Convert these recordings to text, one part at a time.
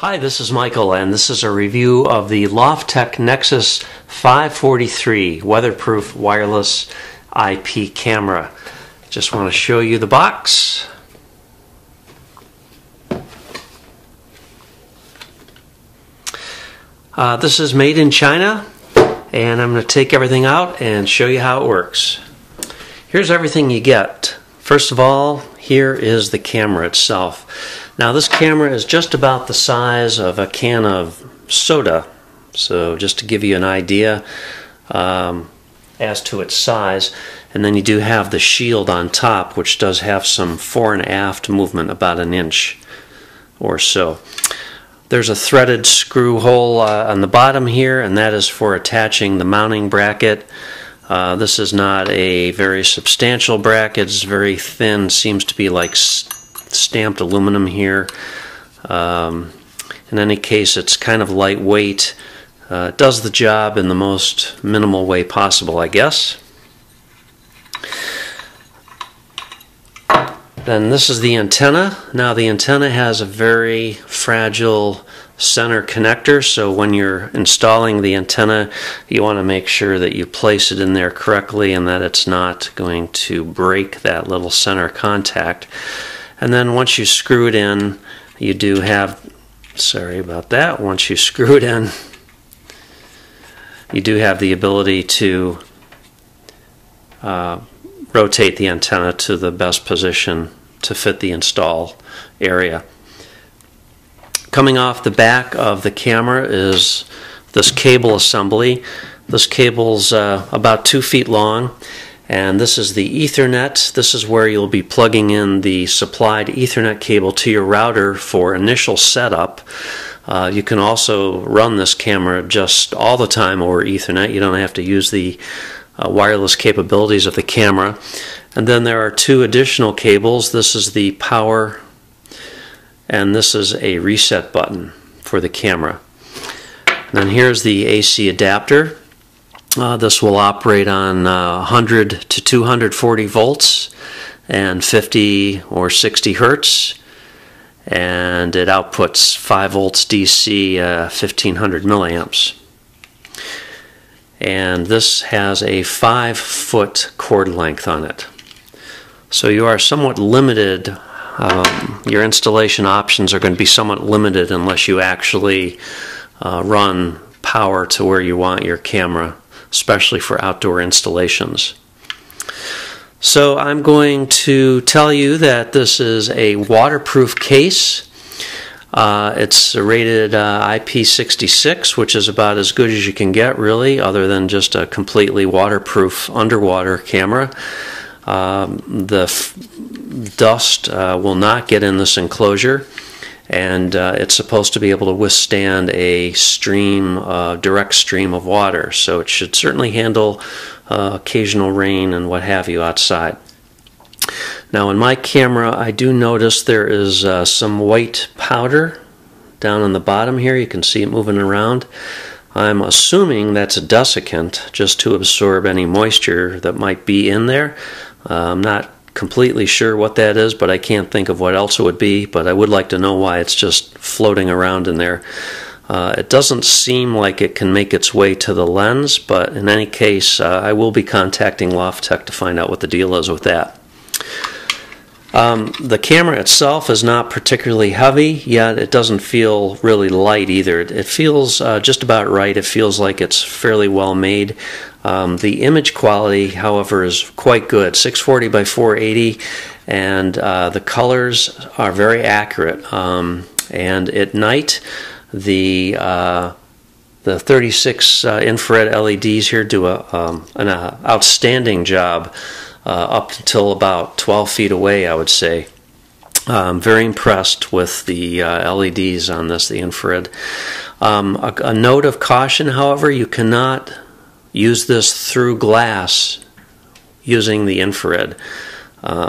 Hi, this is Michael, and this is a review of the Loftek Nexus 543 weatherproof wireless IP camera. Just want to show you the box. This is made in China, and I'm going to take everything out and show you how it works. Here's everything you get. First of all, here is the camera itself. Now this camera is just about the size of a can of soda, so just to give you an idea as to its size. And then you do have the shield on top, which does have some fore and aft movement, about an inch or so. There's a threaded screw hole on the bottom here, and that is for attaching the mounting bracket. This is not a very substantial bracket. It's very thin, seems to be like stamped aluminum here. In any case, it's kind of lightweight. It does the job in the most minimal way possible, I guess. Then this is the antenna. Now the antenna has a very fragile center connector, so when you're installing the antenna, you want to make sure that you place it in there correctly and that it's not going to break that little center contact. And then once you screw it in, you do have, sorry about that, once you screw it in, you do have the ability to rotate the antenna to the best position to fit the install area. Coming off the back of the camera is this cable assembly. This cable's about 2 feet long, and this is the Ethernet. This is where you'll be plugging in the supplied Ethernet cable to your router for initial setup. You can also run this camera just all the time over Ethernet. You don't have to use the wireless capabilities of the camera. And then there are two additional cables. This is the power, and this is a reset button for the camera. And then here's the AC adapter. This will operate on 100 to 240 volts and 50 or 60 hertz, and it outputs 5 volts DC, 1500 milliamps. And this has a 5-foot cord length on it. So you are somewhat limited. Your installation options are going to be somewhat limited unless you actually run power to where you want your camera, especially for outdoor installations. So I'm going to tell you that this is a waterproof case. It's rated IP66, which is about as good as you can get, really, other than just a completely waterproof underwater camera. The dust will not get in this enclosure, and it's supposed to be able to withstand a direct stream of water, so it should certainly handle occasional rain and what have you outside. Now in my camera, I do notice there is some white powder down on the bottom here. You can see it moving around. I'm assuming that's a desiccant, just to absorb any moisture that might be in there. I'm not completely sure what that is, but I can't think of what else it would be, but I would like to know why it's just floating around in there. It doesn't seem like it can make its way to the lens, but in any case, I will be contacting Loftek to find out what the deal is with that. The camera itself is not particularly heavy, yet it doesn't feel really light either. It feels just about right. It feels like it's fairly well made. The image quality, however, is quite good, 640 by 480, and the colors are very accurate. And at night, the 36 infrared LEDs here do an outstanding job. Up until about 12 feet away, I would say. I'm very impressed with the LEDs on this, the infrared. A note of caution, however, you cannot use this through glass using the infrared.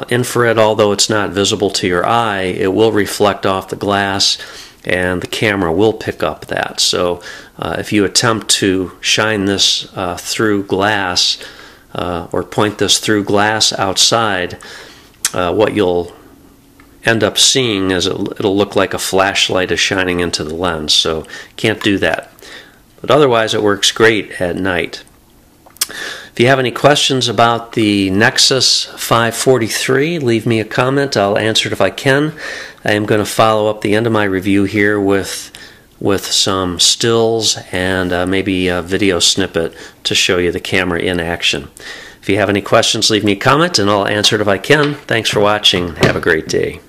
Infrared, although it's not visible to your eye, it will reflect off the glass, and the camera will pick up that. So if you attempt to shine this through glass, or point this through glass outside, what you'll end up seeing is it'll look like a flashlight is shining into the lens, so can't do that. But otherwise it works great at night. If you have any questions about the Nexus 543, leave me a comment. I'll answer it if I can. I am going to follow up the end of my review here with some stills and maybe a video snippet to show you the camera in action. If you have any questions, leave me a comment and I'll answer it if I can. Thanks for watching. Have a great day.